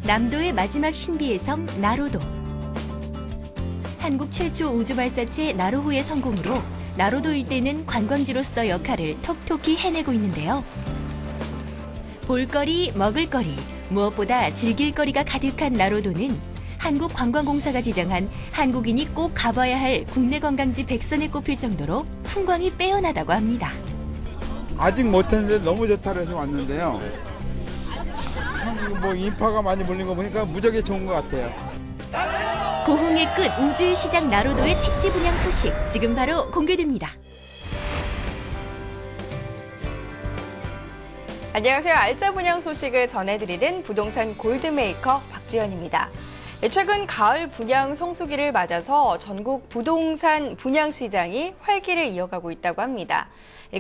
남도의 마지막 신비의 섬 나로도. 한국 최초 우주발사체 나로호의 성공으로 나로도 일대는 관광지로서 역할을 톡톡히 해내고 있는데요. 볼거리, 먹을거리, 무엇보다 즐길거리가 가득한 나로도는 한국관광공사가 지정한 한국인이 꼭 가봐야 할 국내 관광지 100선에 꼽힐 정도로 풍광이 빼어나다고 합니다. 아직 못했는데 너무 좋다고 해서 왔는데요. 뭐 인파가 많이 몰린 거 보니까 무지하게 좋은 것 같아요. 고흥의 끝 우주의 시작 나로도의 택지 분양 소식 지금 바로 공개됩니다. 안녕하세요. 알짜 분양 소식을 전해드리는 부동산 골드메이커 박주연입니다. 최근 가을 분양 성수기를 맞아서 전국 부동산 분양 시장이 활기를 이어가고 있다고 합니다.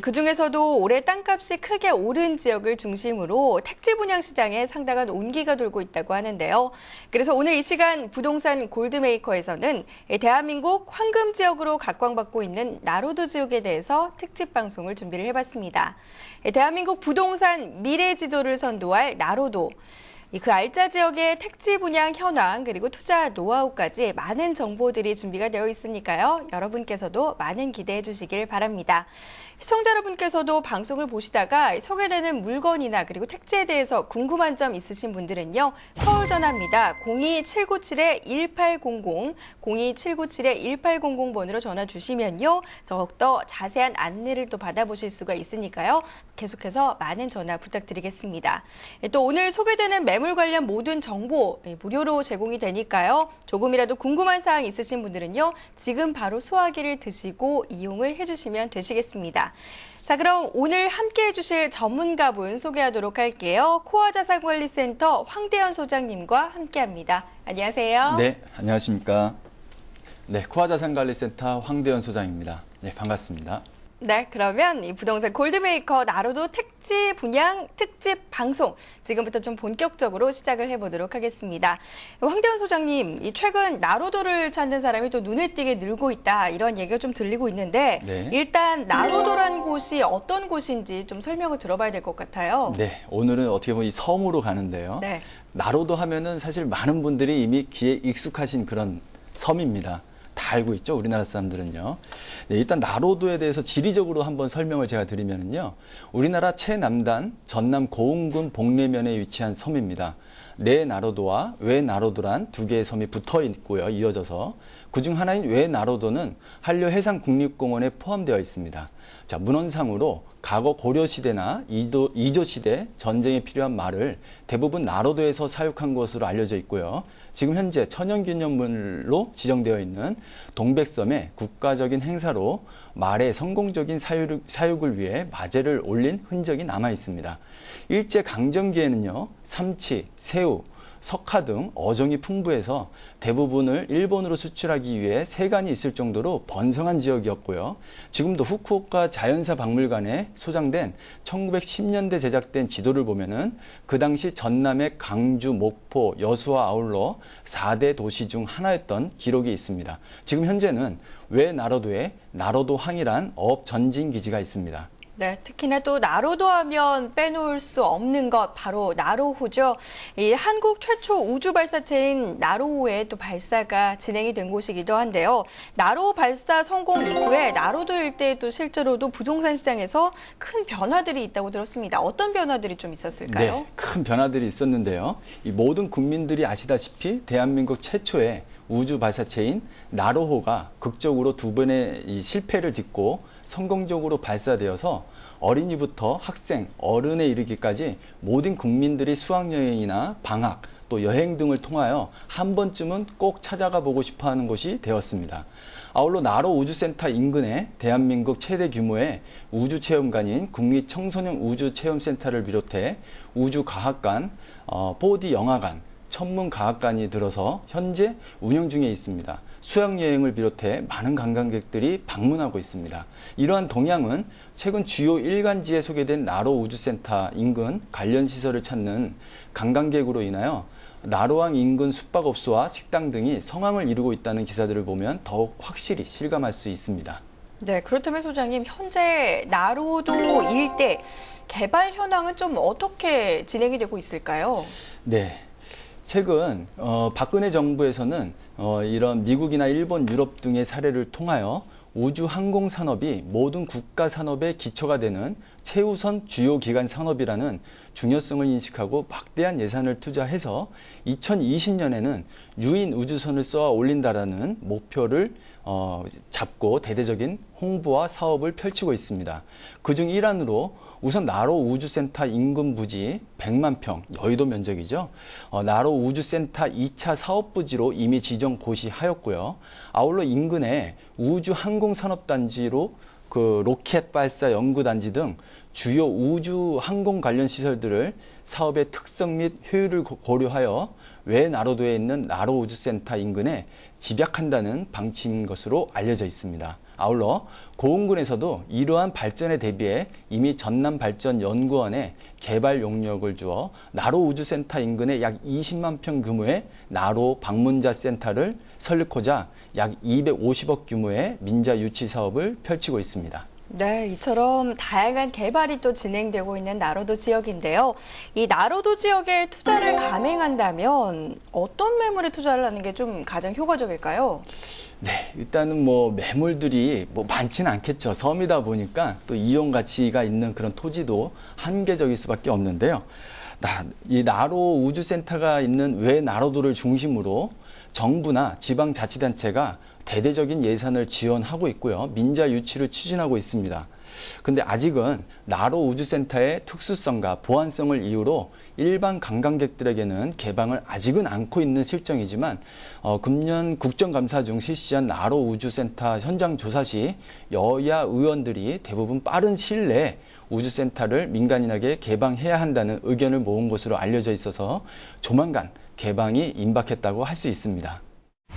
그중에서도 올해 땅값이 크게 오른 지역을 중심으로 택지 분양 시장에 상당한 온기가 돌고 있다고 하는데요. 그래서 오늘 이 시간 부동산 골드메이커에서는 대한민국 황금 지역으로 각광받고 있는 나로도 지역에 대해서 특집 방송을 준비를 해봤습니다. 대한민국 부동산 미래 지도를 선도할 나로도. 그 알짜 지역의 택지 분양 현황 그리고 투자 노하우까지 많은 정보들이 준비가 되어 있으니까요. 여러분께서도 많은 기대해 주시길 바랍니다. 시청자 여러분께서도 방송을 보시다가 소개되는 물건이나 그리고 택지에 대해서 궁금한 점 있으신 분들은요. 서울 전화입니다. 02797-1800, 02797-1800번으로 전화 주시면요. 더욱더 자세한 안내를 또 받아보실 수가 있으니까요. 계속해서 많은 전화 부탁드리겠습니다. 또 오늘 소개되는 매물 관련 모든 정보 무료로 제공이 되니까요. 조금이라도 궁금한 사항 있으신 분들은요. 지금 바로 수화기를 드시고 이용을 해주시면 되시겠습니다. 자, 그럼 오늘 함께 해주실 전문가분 소개하도록 할게요. 코아자산관리센터 황대현 소장님과 함께합니다. 안녕하세요. 네, 안녕하십니까. 네, 코아자산관리센터 황대현 소장입니다. 네, 반갑습니다. 네, 그러면 이 부동산 골드메이커 나로도 택지 분양 특집 방송 지금부터 좀 본격적으로 시작을 해보도록 하겠습니다. 황대현 소장님, 이 최근 나로도를 찾는 사람이 또 눈에 띄게 늘고 있다 이런 얘기가 좀 들리고 있는데 네. 일단 나로도란 곳이 어떤 곳인지 좀 설명을 들어봐야 될 것 같아요. 네, 오늘은 어떻게 보면 이 섬으로 가는데요. 네. 나로도 하면은 사실 많은 분들이 이미 귀에 익숙하신 그런 섬입니다. 다 알고 있죠, 우리나라 사람들은요. 네, 일단 나로도에 대해서 지리적으로 한번 설명을 제가 드리면요. 우리나라 최남단 전남 고흥군 복례면에 위치한 섬입니다. 내나로도와 외나로도란 두 개의 섬이 붙어 있고요, 이어져서. 그중 하나인 외나로도는 한려해상국립공원에 포함되어 있습니다. 자, 문헌상으로 과거 고려시대나 이조시대 전쟁에 필요한 말을 대부분 나로도에서 사육한 것으로 알려져 있고요. 지금 현재 천연기념물로 지정되어 있는 동백섬의 국가적인 행사로 말의 성공적인 사육을 위해 마제를 올린 흔적이 남아 있습니다. 일제강점기에는요, 삼치, 새우, 석화 등 어종이 풍부해서 대부분을 일본으로 수출하기 위해 세관이 있을 정도로 번성한 지역이었고요. 지금도 후쿠오카 자연사 박물관에 소장된 1910년대 제작된 지도를 보면은 그 당시 전남의 강주, 목포, 여수와 아울러 4대 도시 중 하나였던 기록이 있습니다. 지금 현재는 외나로도에 나로도항이란 어업 전진 기지가 있습니다. 네, 특히나 또 나로도 하면 빼놓을 수 없는 것 바로 나로호죠. 이 한국 최초 우주 발사체인 나로호의 또 발사가 진행이 된 곳이기도 한데요. 나로 발사 성공 이후에 나로도 일대에 또 실제로도 부동산 시장에서 큰 변화들이 있다고 들었습니다. 어떤 변화들이 좀 있었을까요? 네, 큰 변화들이 있었는데요. 이 모든 국민들이 아시다시피 대한민국 최초의 우주 발사체인 나로호가 극적으로 두 번의 이 실패를 딛고 성공적으로 발사되어서 어린이부터 학생, 어른에 이르기까지 모든 국민들이 수학여행이나 방학, 또 여행 등을 통하여 한 번쯤은 꼭 찾아가 보고 싶어하는 곳이 되었습니다. 아울러 나로 우주센터 인근에 대한민국 최대 규모의 우주체험관인 국립청소년 우주체험센터를 비롯해 우주과학관, 4D 영화관, 천문과학관이 들어서 현재 운영 중에 있습니다. 수학여행을 비롯해 많은 관광객들이 방문하고 있습니다. 이러한 동향은 최근 주요 일간지에 소개된 나로 우주센터 인근 관련 시설을 찾는 관광객으로 인하여 나로항 인근 숙박업소와 식당 등이 성황을 이루고 있다는 기사들을 보면 더욱 확실히 실감할 수 있습니다. 네, 그렇다면 소장님, 현재 나로도 일대 개발 현황은 좀 어떻게 진행이 되고 있을까요? 네. 최근 박근혜 정부에서는 이런 미국이나 일본, 유럽 등의 사례를 통하여 우주 항공 산업이 모든 국가 산업의 기초가 되는 최우선 주요 기간 산업이라는 중요성을 인식하고 막대한 예산을 투자해서 2020년에는 유인 우주선을 쏘아 올린다라는 목표를 잡고 대대적인 홍보와 사업을 펼치고 있습니다. 그중 일환으로 우선 나로 우주센터 인근 부지 100만 평, 여의도 면적이죠. 나로 우주센터 2차 사업부지로 이미 지정 고시하였고요. 아울러 인근에 우주항공산업단지로 그 로켓 발사 연구단지 등 주요 우주 항공 관련 시설들을 사업의 특성 및 효율을 고려하여 외나로도에 있는 나로 우주센터 인근에 집약한다는 방침인 것으로 알려져 있습니다. 아울러 고흥군에서도 이러한 발전에 대비해 이미 전남발전연구원에 개발 용역을 주어 나로 우주센터 인근에 약 20만 평 규모의 나로 방문자 센터를 설립하고자 약 250억 규모의 민자 유치 사업을 펼치고 있습니다. 네, 이처럼 다양한 개발이 또 진행되고 있는 나로도 지역인데요. 이 나로도 지역에 투자를 감행한다면 어떤 매물에 투자를 하는 게 좀 가장 효과적일까요? 네, 일단은 뭐 매물들이 뭐 많지는 않겠죠. 섬이다 보니까 또 이용 가치가 있는 그런 토지도 한계적일 수밖에 없는데요. 이 나로 우주센터가 있는 외나로도를 중심으로 정부나 지방자치단체가 대대적인 예산을 지원하고 있고요. 민자 유치를 추진하고 있습니다. 근데 아직은 나로 우주센터의 특수성과 보안성을 이유로 일반 관광객들에게는 개방을 아직은 않고 있는 실정이지만 금년 국정감사 중 실시한 나로 우주센터 현장 조사 시 여야 의원들이 대부분 빠른 시일 내에 우주센터를 민간인에게 개방해야 한다는 의견을 모은 것으로 알려져 있어서 조만간 개방이 임박했다고 할 수 있습니다.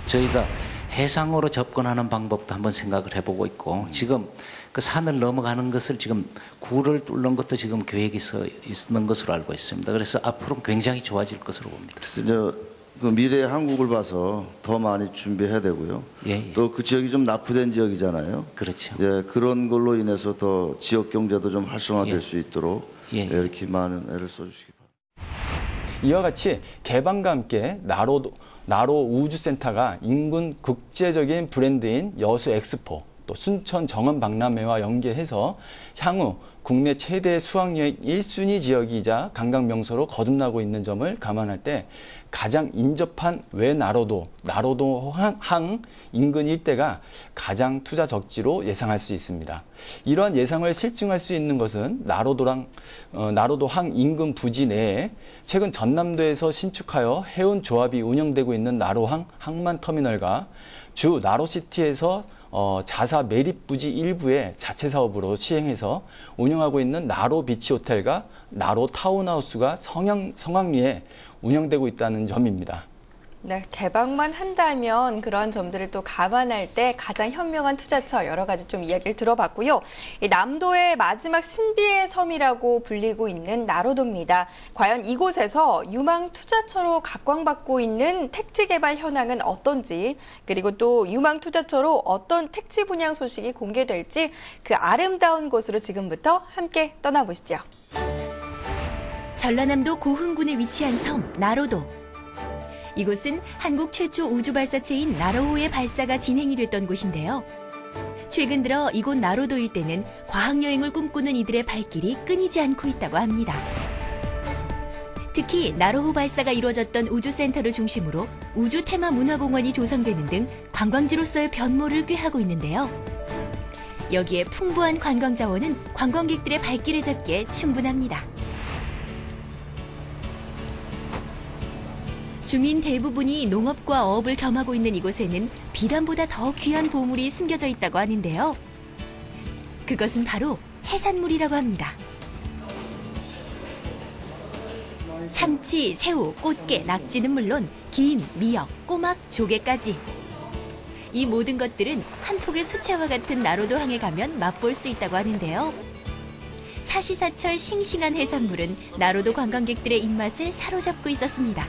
저희가 해상으로 접근하는 방법도 한번 생각을 해보고 있고 지금 그 산을 넘어가는 것을 지금 구를 뚫는 것도 지금 계획이 있는 것으로 알고 있습니다. 그래서 앞으로 굉장히 좋아질 것으로 봅니다. 그래서 그 미래의 한국을 봐서 더 많이 준비해야 되고요. 예. 또 그 지역이 좀 납부된 지역이잖아요. 그렇죠. 예, 그런 걸로 인해서 더 지역 경제도 좀 활성화될 예. 수 있도록 예. 이렇게 많은 애를 써주시기 바랍니다. 이와 같이 개방과 함께 나로 우주센터가 인근 국제적인 브랜드인 여수 엑스포, 또 순천 정원 박람회와 연계해서 향후 국내 최대 수학여행 1순위 지역이자 관광 명소로 거듭나고 있는 점을 감안할 때 가장 인접한 외나로도, 나로도항 인근 일대가 가장 투자 적지로 예상할 수 있습니다. 이러한 예상을 실증할 수 있는 것은 나로도항 인근 부지 내에 최근 전남도에서 신축하여 해운조합이 운영되고 있는 나로항 항만터미널과 주 나로시티에서 자사 매립부지 일부의 자체 사업으로 시행해서 운영하고 있는 나로 비치 호텔과 나로 타운하우스가 성황리에 운영되고 있다는 점입니다. 네, 개방만 한다면 그러한 점들을 또 감안할 때 가장 현명한 투자처 여러 가지 좀 이야기를 들어봤고요. 이 남도의 마지막 신비의 섬이라고 불리고 있는 나로도입니다. 과연 이곳에서 유망 투자처로 각광받고 있는 택지 개발 현황은 어떤지, 그리고 또 유망 투자처로 어떤 택지 분양 소식이 공개될지 그 아름다운 곳으로 지금부터 함께 떠나보시죠. 전라남도 고흥군에 위치한 섬 나로도. 이곳은 한국 최초 우주발사체인 나로호의 발사가 진행이 됐던 곳인데요. 최근 들어 이곳 나로도 일대는 과학여행을 꿈꾸는 이들의 발길이 끊이지 않고 있다고 합니다. 특히 나로호 발사가 이루어졌던 우주센터를 중심으로 우주테마문화공원이 조성되는 등 관광지로서의 변모를 꾀하고 있는데요. 여기에 풍부한 관광자원은 관광객들의 발길을 잡기에 충분합니다. 주민 대부분이 농업과 어업을 겸하고 있는 이곳에는 비단보다 더 귀한 보물이 숨겨져 있다고 하는데요. 그것은 바로 해산물이라고 합니다. 삼치, 새우, 꽃게, 낙지는 물론 긴, 미역, 꼬막, 조개까지. 이 모든 것들은 한 폭의 수채화 같은 나로도항에 가면 맛볼 수 있다고 하는데요. 사시사철 싱싱한 해산물은 나로도 관광객들의 입맛을 사로잡고 있었습니다.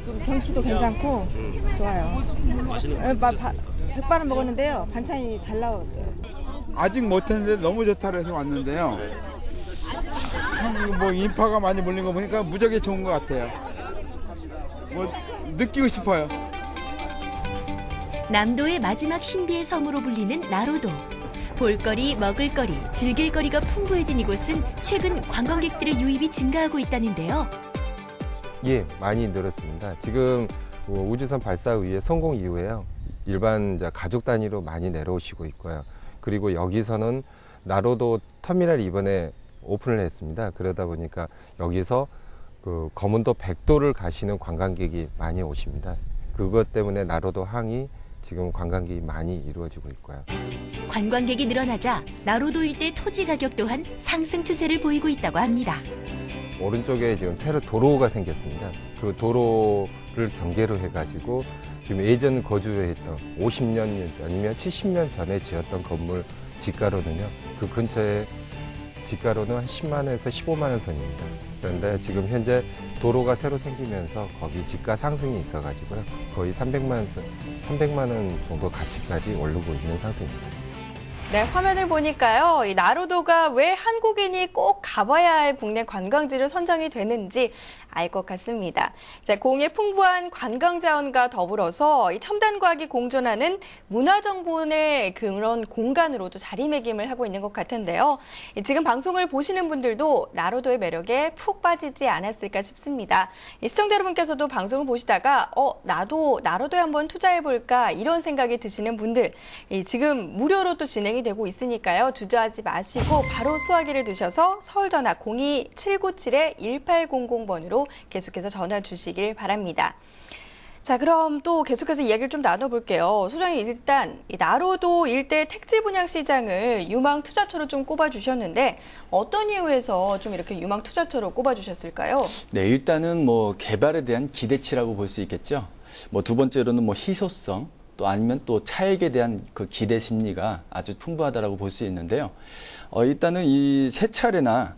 좀 경치도 괜찮고 좋아요. 백반을 먹었는데요. 반찬이 잘 나오대요. 아직 못했는데 너무 좋다 그래서 왔는데요. 참 뭐 인파가 많이 몰린 거 보니까 무지하게 좋은 것 같아요. 뭐 느끼고 싶어요. 남도의 마지막 신비의 섬으로 불리는 나로도. 볼거리, 먹을거리, 즐길거리가 풍부해진 이곳은 최근 관광객들의 유입이 증가하고 있다는데요. 예, 많이 늘었습니다. 지금 우주선 발사 위해 성공 이후에요. 일반 가족 단위로 많이 내려오시고 있고요. 그리고 여기서는 나로도 터미널 이번에 오픈을 했습니다. 그러다 보니까 여기서 그 거문도 백도를 가시는 관광객이 많이 오십니다. 그것 때문에 나로도 항이 지금 관광객이 많이 이루어지고 있고요. 관광객이 늘어나자 나로도 일대 토지 가격 또한 상승 추세를 보이고 있다고 합니다. 오른쪽에 지금 새로 도로가 생겼습니다. 그 도로를 경계로 해가지고 지금 예전 거주했던 50년 아니면 70년 전에 지었던 건물 지가로는요. 그 근처에 지가로는 한 10만 원에서 15만 원 선입니다. 그런데 지금 현재 도로가 새로 생기면서 거기 지가 상승이 있어가지고요. 거의 300만 원 정도 가치까지 오르고 있는 상태입니다. 네, 화면을 보니까요. 이 나로도가 왜 한국인이 꼭 가봐야 할 국내 관광지로 선정이 되는지 알 것 같습니다. 자, 공의 풍부한 관광 자원과 더불어서 이 첨단 과학이 공존하는 문화정보의 그런 공간으로도 자리매김을 하고 있는 것 같은데요. 지금 방송을 보시는 분들도 나로도의 매력에 푹 빠지지 않았을까 싶습니다. 시청자 여러분께서도 방송을 보시다가 나도 나로도에 한번 투자해볼까 이런 생각이 드시는 분들 지금 무료로 또 진행이 되고 있으니까요. 주저하지 마시고 바로 수화기를 드셔서 서울전화 02797-1800번으로 계속해서 전화 주시길 바랍니다. 자, 그럼 또 계속해서 이야기를 좀 나눠볼게요. 소장님, 일단 이 나로도 일대 택지 분양 시장을 유망 투자처로 좀 꼽아주셨는데 어떤 이유에서 좀 이렇게 유망 투자처로 꼽아주셨을까요? 네, 일단은 뭐 개발에 대한 기대치라고 볼 수 있겠죠. 뭐 두 번째로는 뭐 희소성, 또 아니면 또 차액에 대한 그 기대 심리가 아주 풍부하다라고 볼 수 있는데요. 일단은 이 세 차례나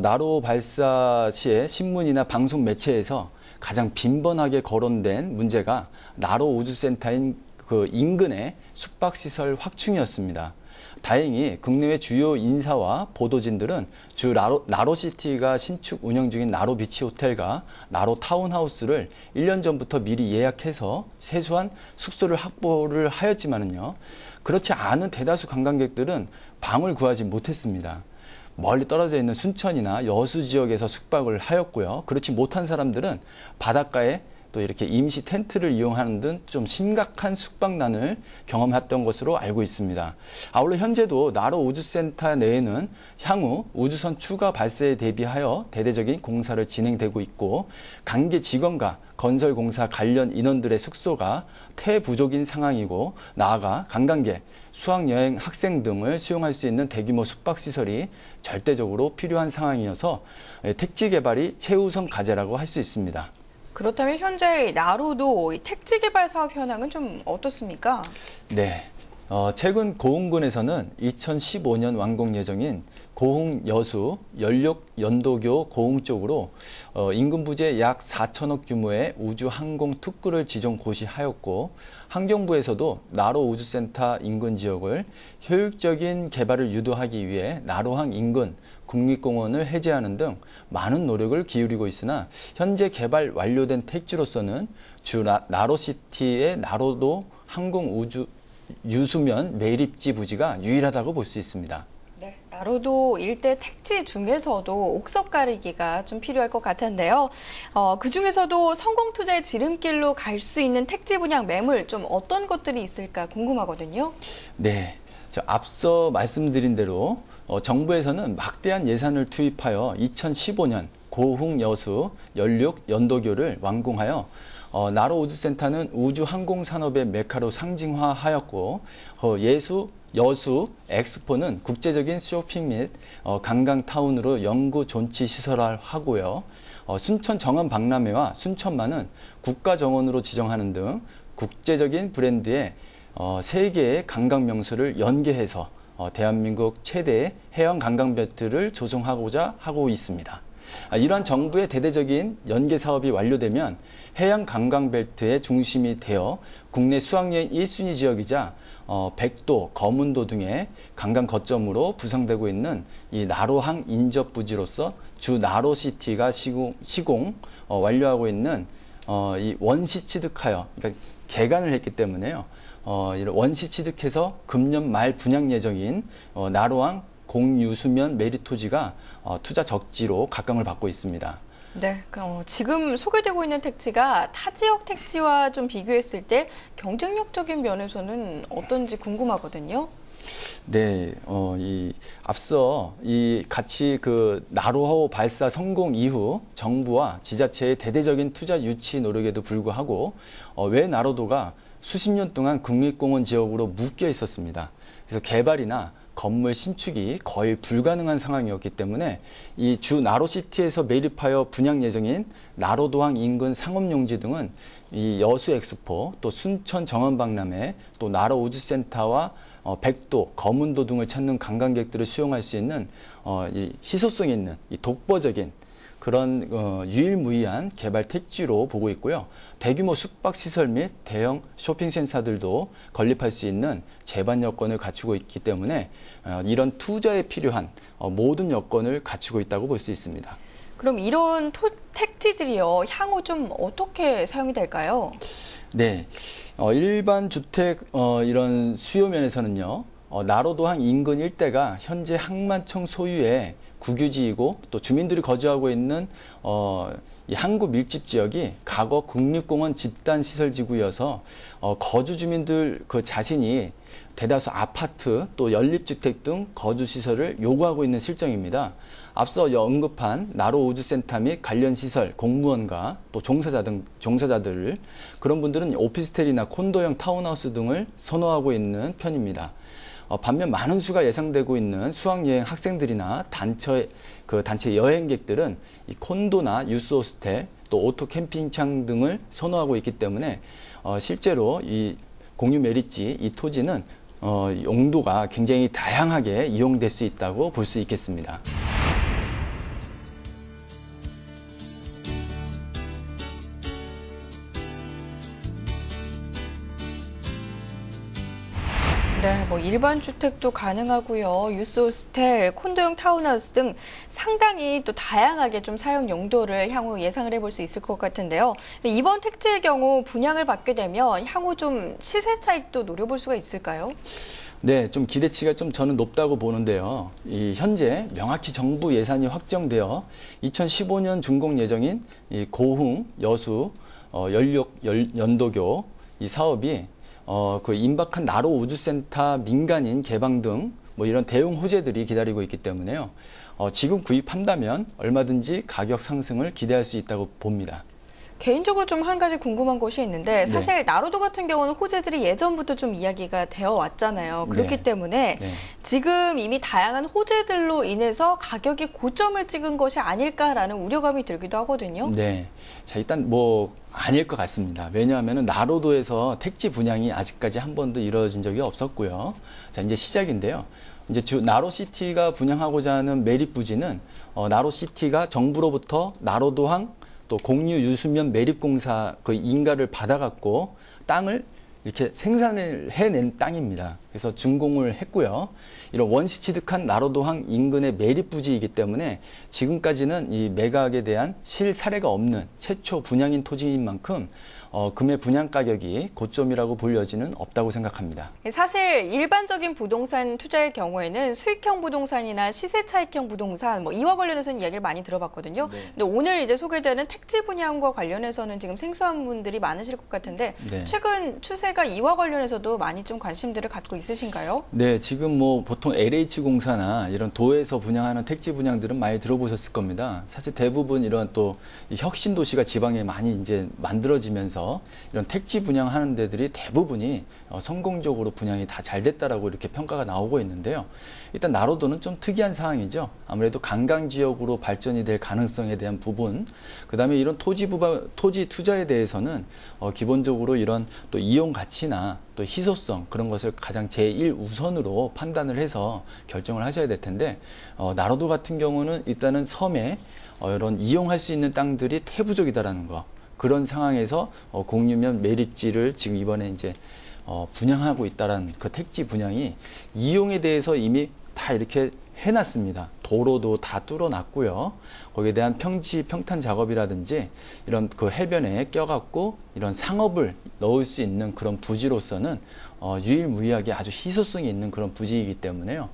나로 발사 시에 신문이나 방송 매체에서 가장 빈번하게 거론된 문제가 나로 우주센터인 그 인근의 숙박시설 확충이었습니다. 다행히 국내외 주요 인사와 보도진들은 주 나로시티가 신축 운영 중인 나로비치 호텔과 나로 타운하우스를 1년 전부터 미리 예약해서 최소한 숙소를 확보를 하였지만은요. 그렇지 않은 대다수 관광객들은 방을 구하지 못했습니다. 멀리 떨어져 있는 순천이나 여수 지역에서 숙박을 하였고요. 그렇지 못한 사람들은 바닷가에 또 이렇게 임시 텐트를 이용하는 등 좀 심각한 숙박난을 경험했던 것으로 알고 있습니다. 아울러 현재도 나로 우주센터 내에는 향후 우주선 추가 발사에 대비하여 대대적인 공사를 진행되고 있고 관계 직원과 건설공사 관련 인원들의 숙소가 태부족인 상황이고 나아가 관광객, 수학여행 학생 등을 수용할 수 있는 대규모 숙박시설이 절대적으로 필요한 상황이어서 택지 개발이 최우선 과제라고 할 수 있습니다. 그렇다면 현재 나로도 택지 개발 사업 현황은 좀 어떻습니까? 네. 최근 고흥군에서는 2015년 완공 예정인 고흥 여수 연륙 연도교 고흥 쪽으로 인근 부지에 약 4천억 규모의 우주 항공 특구를 지정 고시하였고 환경부에서도 나로 우주센터 인근 지역을 효율적인 개발을 유도하기 위해 나로항 인근 국립공원을 해제하는 등 많은 노력을 기울이고 있으나 현재 개발 완료된 택지로서는 주 나로시티의 나로도 항공 우주 유수면 매립지 부지가 유일하다고 볼 수 있습니다. 네, 나로도 일대 택지 중에서도 옥석 가리기가 좀 필요할 것 같은데요. 그 중에서도 성공 투자의 지름길로 갈 수 있는 택지 분양 매물 좀 어떤 것들이 있을까 궁금하거든요. 네, 앞서 말씀드린 대로 정부에서는 막대한 예산을 투입하여 2015년 고흥 여수 연륙 연도교를 완공하여 나로 우주센터는 우주 항공 산업의 메카로 상징화하였고 여수 엑스포는 국제적인 쇼핑 및 관광타운으로 연구 존치 시설화하고요. 순천 정원 박람회와 순천만은 국가정원으로 지정하는 등 국제적인 브랜드의 세 개의 관광 명소를 연계해서 대한민국 최대의 해양 관광 벨트를 조성하고자 하고 있습니다. 이러한 정부의 대대적인 연계 사업이 완료되면 해양 관광 벨트의 중심이 되어 국내 수학여행 1순위 지역이자 백도, 거문도 등의 관광 거점으로 부상되고 있는 이 나로항 인접 부지로서 주 나로시티가 시공 완료하고 있는 이 원시 취득하여, 그러니까 개간을 했기 때문에요. 이런 원시 취득해서 금년 말 분양 예정인 나로항 공유수면 매립 토지가 투자 적지로 각광을 받고 있습니다. 네, 지금 소개되고 있는 택지가 타 지역 택지와 좀 비교했을 때 경쟁력적인 면에서는 어떤지 궁금하거든요. 네, 앞서 같이 그 나로호 발사 성공 이후 정부와 지자체의 대대적인 투자 유치 노력에도 불구하고 왜 나로도가 수십 년 동안 국립공원 지역으로 묶여 있었습니다. 그래서 개발이나 건물 신축이 거의 불가능한 상황이었기 때문에 이 주 나로시티에서 매립하여 분양 예정인 나로도항 인근 상업용지 등은 이 여수 엑스포, 또 순천 정원박람회, 또 나로 우주센터와 백도, 거문도 등을 찾는 관광객들을 수용할 수 있는 이 희소성 있는 이 독보적인 그런 유일무이한 개발 택지로 보고 있고요. 대규모 숙박시설 및 대형 쇼핑센터들도 건립할 수 있는 제반 여건을 갖추고 있기 때문에 이런 투자에 필요한 모든 여건을 갖추고 있다고 볼 수 있습니다. 그럼 이런 택지들이요, 향후 좀 어떻게 사용이 될까요? 네, 일반 주택 이런 수요 면에서는요, 나로도항 인근 일대가 현재 항만청 소유의 국유지이고 또 주민들이 거주하고 있는 이 항구 밀집 지역이 과거 국립공원 집단시설지구여서 거주 주민들 그 자신이 대다수 아파트 또 연립주택 등 거주시설을 요구하고 있는 실정입니다. 앞서 언급한 나로우주센터 및 관련 시설, 공무원과 또 종사자들 그런 분들은 오피스텔이나 콘도형 타운하우스 등을 선호하고 있는 편입니다. 반면 많은 수가 예상되고 있는 수학여행 학생들이나 단체 여행객들은 이 콘도나 유스호스텔 또 오토 캠핑장 등을 선호하고 있기 때문에 실제로 이 공유 메리지 이 토지는 용도가 굉장히 다양하게 이용될 수 있다고 볼 수 있겠습니다. 네, 뭐 일반 주택도 가능하고요. 유스호스텔, 콘도형 타운하우스 등 상당히 또 다양하게 좀 사용 용도를 향후 예상을 해볼 수 있을 것 같은데요. 이번 택지의 경우 분양을 받게 되면 향후 좀 시세 차익도 노려볼 수가 있을까요? 네, 좀 기대치가 좀 저는 높다고 보는데요. 현재 명확히 정부 예산이 확정되어 2015년 준공 예정인 이 고흥, 여수, 연도교 이 사업이 그 임박한 나로 우주센터 민간인 개방 등 뭐 이런 대응 호재들이 기다리고 있기 때문에요. 지금 구입한다면 얼마든지 가격 상승을 기대할 수 있다고 봅니다. 개인적으로 좀 한 가지 궁금한 것이 있는데 사실 나로도 같은 경우는 호재들이 예전부터 좀 이야기가 되어 왔잖아요. 그렇기 때문에 지금 이미 다양한 호재들로 인해서 가격이 고점을 찍은 것이 아닐까라는 우려감이 들기도 하거든요. 네. 자, 일단 뭐 아닐 것 같습니다. 왜냐하면 나로도에서 택지 분양이 아직까지 한 번도 이루어진 적이 없었고요. 자, 이제 시작인데요. 이제 나로시티가 분양하고자 하는 매립 부지는 나로시티가 정부로부터 나로도항 또 공유 유수면 매립공사 그 인가를 받아갖고 땅을 이렇게 생산을 해낸 땅입니다. 그래서 준공을 했고요. 이런 원시 취득한 나로도항 인근의 매립 부지이기 때문에 지금까지는 이 매각에 대한 실사례가 없는 최초 분양인 토지인 만큼 금의 분양 가격이 고점이라고 볼 여지는 없다고 생각합니다. 사실 일반적인 부동산 투자의 경우에는 수익형 부동산이나 시세 차익형 부동산 뭐 이와 관련해서는 이야기를 많이 들어봤거든요. 근데 오늘 이제 소개되는 택지 분양과 관련해서는 지금 생소한 분들이 많으실 것 같은데 최근 추세가 이와 관련해서도 많이 좀 관심들을 갖고 있으신가요? 네, 지금 뭐 보통 LH공사나 이런 도에서 분양하는 택지 분양들은 많이 들어보셨을 겁니다. 사실 대부분 이런 또 혁신 도시가 지방에 많이 이제 만들어지면서 이런 택지 분양하는 데들이 대부분이 성공적으로 분양이 다 잘 됐다라고 이렇게 평가가 나오고 있는데요. 일단 나로도는 좀 특이한 상황이죠. 아무래도 관광 지역으로 발전이 될 가능성에 대한 부분, 그다음에 이런 토지 투자에 대해서는 기본적으로 이런 또 이용 가치나 또 희소성 그런 것을 가장 제1우선으로 판단을 해서 결정을 하셔야 될 텐데 나로도 같은 경우는 일단은 섬에 이런 이용할 수 있는 땅들이 태부족이다라는 거. 그런 상황에서 공유면 매립지를 지금 이번에 이제 분양하고 있다라는 그 택지 분양이 이용에 대해서 이미 다 이렇게 해놨습니다. 도로도 다 뚫어놨고요. 거기에 대한 평탄 작업이라든지 이런 그 해변에 껴갖고 이런 상업을 넣을 수 있는 그런 부지로서는 유일무이하게 아주 희소성이 있는 그런 부지이기 때문에요.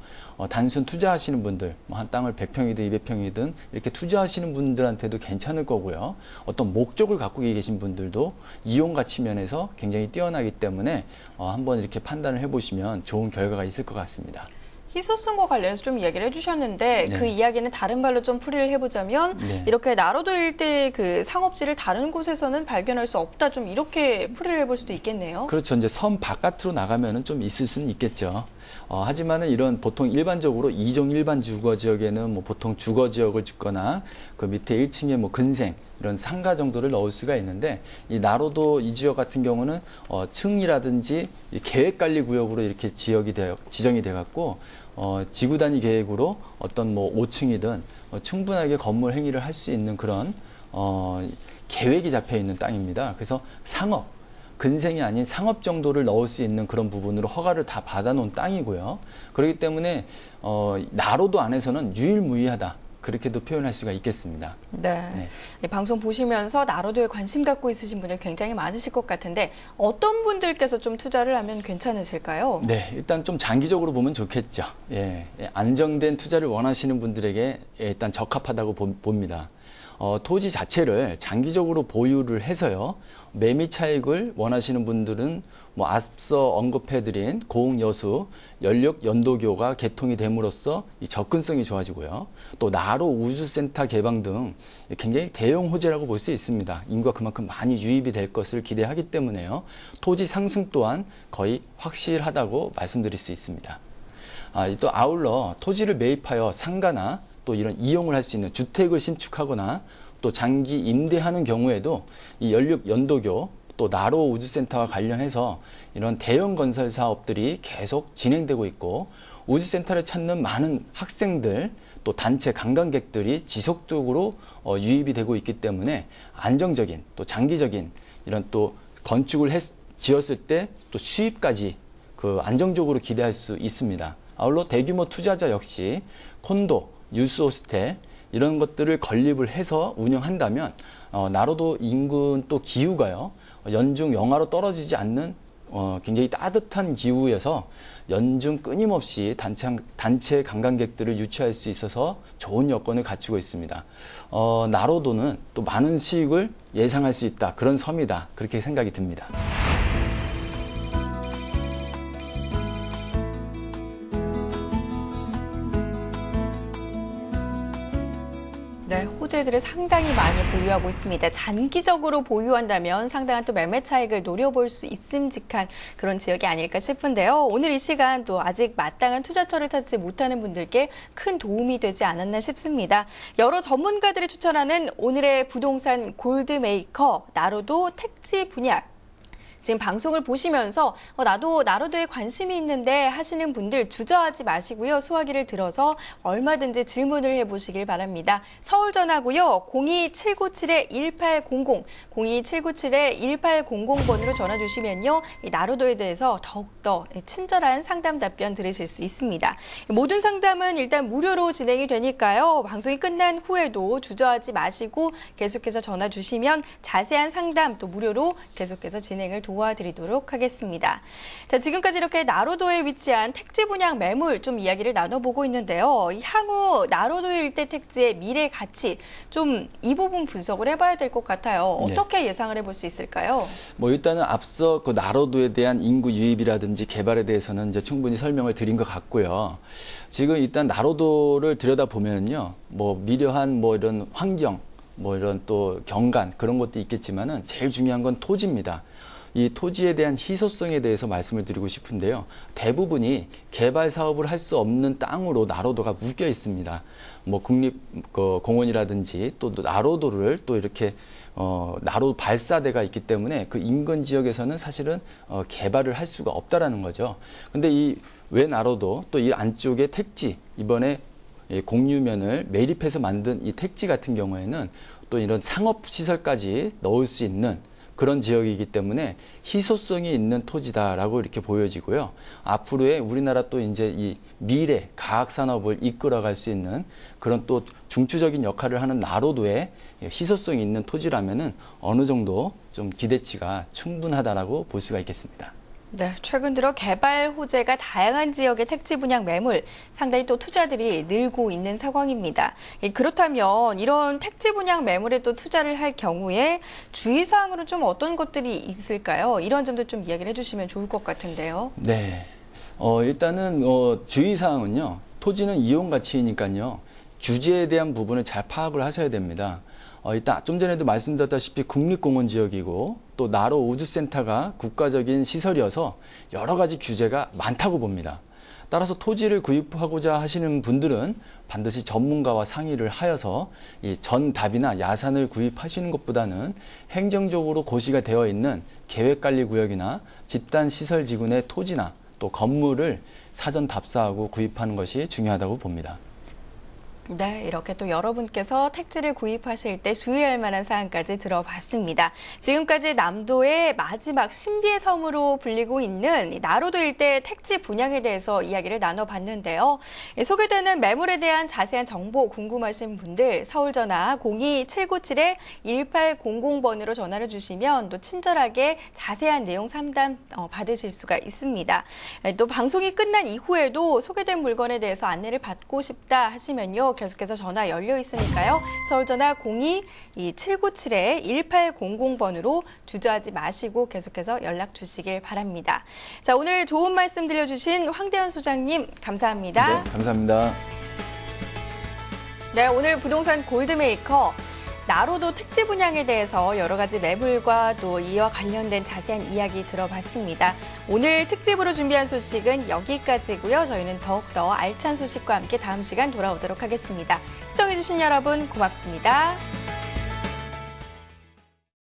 단순 투자하시는 분들, 한 땅을 100평이든 200평이든 이렇게 투자하시는 분들한테도 괜찮을 거고요. 어떤 목적을 갖고 계신 분들도 이용 가치 면에서 굉장히 뛰어나기 때문에 한번 이렇게 판단을 해보시면 좋은 결과가 있을 것 같습니다. 희소성과 관련해서 좀 이야기를 해주셨는데 네. 그 이야기는 다른 말로 좀 풀이를 해보자면 네. 이렇게 나로도 일대 그 상업지를 다른 곳에서는 발견할 수 없다, 좀 이렇게 풀이를 해볼 수도 있겠네요. 그렇죠. 이제 섬 바깥으로 나가면은 좀 있을 수는 있겠죠. 하지만은 이런 보통 일반적으로 2종 일반 주거 지역에는 뭐 보통 주거 지역을 짓거나 그 밑에 1층에 뭐 근생 이런 상가 정도를 넣을 수가 있는데, 이 나로도 이 지역 같은 경우는 층이라든지 이 계획관리구역으로 이렇게 지정이 돼 갖고 지구 단위 계획으로 어떤 뭐 5층이든 충분하게 건물 행위를 할 수 있는 그런 계획이 잡혀 있는 땅입니다. 그래서 상업, 근생이 아닌 상업 정도를 넣을 수 있는 그런 부분으로 허가를 다 받아놓은 땅이고요. 그렇기 때문에 나로도 안에서는 유일무이하다, 그렇게도 표현할 수가 있겠습니다. 네. 네. 이 방송 보시면서 나로도에 관심 갖고 있으신 분들 굉장히 많으실 것 같은데 어떤 분들께서 좀 투자를 하면 괜찮으실까요? 네, 일단 좀 장기적으로 보면 좋겠죠. 예, 안정된 투자를 원하시는 분들에게 일단 적합하다고 봅니다. 토지 자체를 장기적으로 보유를 해서요, 매미 차익을 원하시는 분들은 뭐 앞서 언급해드린 고흥여수 연력 연도교가 개통이 됨으로써 이 접근성이 좋아지고요. 또 나로 우주센터 개방 등 굉장히 대형 호재라고 볼 수 있습니다. 인구가 그만큼 많이 유입이 될 것을 기대하기 때문에요. 토지 상승 또한 거의 확실하다고 말씀드릴 수 있습니다. 또 아울러 토지를 매입하여 상가나 또 이런 이용을 할 수 있는 주택을 신축하거나 또 장기 임대하는 경우에도 이 연력 연도교 또 나로 우주센터와 관련해서 이런 대형 건설 사업들이 계속 진행되고 있고, 우주센터를 찾는 많은 학생들 또 단체 관광객들이 지속적으로 유입이 되고 있기 때문에 안정적인 또 장기적인 이런 또 건축을 지었을 때 또 수입까지 그 안정적으로 기대할 수 있습니다. 아울러 대규모 투자자 역시 콘도, 뉴스호스텔 이런 것들을 건립을 해서 운영한다면 나로도 인근 또 기후가요, 연중 영하로 떨어지지 않는 굉장히 따뜻한 기후여서 연중 끊임없이 단체 관광객들을 유치할 수 있어서 좋은 여건을 갖추고 있습니다. 나로도는 또 많은 수익을 예상할 수 있다, 그런 섬이다, 그렇게 생각이 듭니다. 네, 호재들을 상당히 많이 보유하고 있습니다. 장기적으로 보유한다면 상당한 또 매매 차익을 노려볼 수 있음직한 그런 지역이 아닐까 싶은데요. 오늘 이 시간 또 아직 마땅한 투자처를 찾지 못하는 분들께 큰 도움이 되지 않았나 싶습니다. 여러 전문가들이 추천하는 오늘의 부동산 골드메이커 나로도 택지 분양. 지금 방송을 보시면서 나도 나로도에 관심이 있는데 하시는 분들 주저하지 마시고요. 수화기를 들어서 얼마든지 질문을 해보시길 바랍니다. 서울 전화고요. 02797-1800, 02797-1800번으로 전화 주시면요, 이 나로도에 대해서 더욱더 친절한 상담 답변 들으실 수 있습니다. 모든 상담은 일단 무료로 진행이 되니까요. 방송이 끝난 후에도 주저하지 마시고 계속해서 전화 주시면 자세한 상담 또 무료로 계속해서 진행을 도와드리도록 하겠습니다. 자, 지금까지 이렇게 나로도에 위치한 택지 분양 매물 좀 이야기를 나눠보고 있는데요. 향후 나로도 일대 택지의 미래 가치 좀 이 부분 분석을 해봐야 될 것 같아요. 어떻게 예상을 해볼 수 있을까요? 뭐 일단은 앞서 그 나로도에 대한 인구 유입이라든지 개발에 대해서는 이제 충분히 설명을 드린 것 같고요. 지금 일단 나로도를 들여다보면요, 뭐 미려한 뭐 이런 환경, 뭐 이런 또 경관 그런 것도 있겠지만은 제일 중요한 건 토지입니다. 이 토지에 대한 희소성에 대해서 말씀을 드리고 싶은데요. 대부분이 개발 사업을 할 수 없는 땅으로 나로도가 묶여 있습니다. 뭐 국립공원이라든지 또 나로도를 또 이렇게 나로 발사대가 있기 때문에 그 인근 지역에서는 사실은 개발을 할 수가 없다라는 거죠. 근데 이 왜 나로도 또 이 안쪽에 택지, 이번에 공유면을 매립해서 만든 이 택지 같은 경우에는 또 이런 상업 시설까지 넣을 수 있는 그런 지역이기 때문에 희소성이 있는 토지다라고 이렇게 보여지고요. 앞으로의 우리나라 또 이제 이 미래 가학 산업을 이끌어갈 수 있는 그런 또 중추적인 역할을 하는 나로도의 희소성이 있는 토지라면은 어느 정도 좀 기대치가 충분하다라고 볼 수가 있겠습니다. 네, 최근 들어 개발 호재가 다양한 지역의 택지 분양 매물, 상당히 또 투자들이 늘고 있는 상황입니다. 그렇다면 이런 택지 분양 매물에 또 투자를 할 경우에 주의사항으로 좀 어떤 것들이 있을까요? 이런 점도 좀 이야기를 해주시면 좋을 것 같은데요. 네, 일단은 주의사항은요. 토지는 이용 가치이니까요. 규제에 대한 부분을 잘 파악을 하셔야 됩니다. 일단 좀 전에도 말씀드렸다시피 국립공원 지역이고 또 나로 우주센터가 국가적인 시설이어서 여러 가지 규제가 많다고 봅니다. 따라서 토지를 구입하고자 하시는 분들은 반드시 전문가와 상의를 하여서 이 전답이나 야산을 구입하시는 것보다는 행정적으로 고시가 되어 있는 계획관리구역이나 집단시설지구내 토지나 또 건물을 사전 답사하고 구입하는 것이 중요하다고 봅니다. 네, 이렇게 또 여러분께서 택지를 구입하실 때 주의할 만한 사항까지 들어봤습니다. 지금까지 남도의 마지막 신비의 섬으로 불리고 있는 나로도 일대 택지 분양에 대해서 이야기를 나눠봤는데요. 소개되는 매물에 대한 자세한 정보 궁금하신 분들 서울전화 02797-1800번으로 전화를 주시면 또 친절하게 자세한 내용 상담 받으실 수가 있습니다. 또 방송이 끝난 이후에도 소개된 물건에 대해서 안내를 받고 싶다 하시면요. 계속해서 전화 열려 있으니까요. 서울전화 02797-1800번으로 주저하지 마시고 계속해서 연락 주시길 바랍니다. 자, 오늘 좋은 말씀 들려주신 황대현 소장님 감사합니다. 네, 감사합니다. 네, 오늘 부동산 골드메이커 나로도 택지 분양에 대해서 여러 가지 매물과 또 이와 관련된 자세한 이야기 들어봤습니다. 오늘 특집으로 준비한 소식은 여기까지고요. 저희는 더욱더 알찬 소식과 함께 다음 시간 돌아오도록 하겠습니다. 시청해주신 여러분 고맙습니다.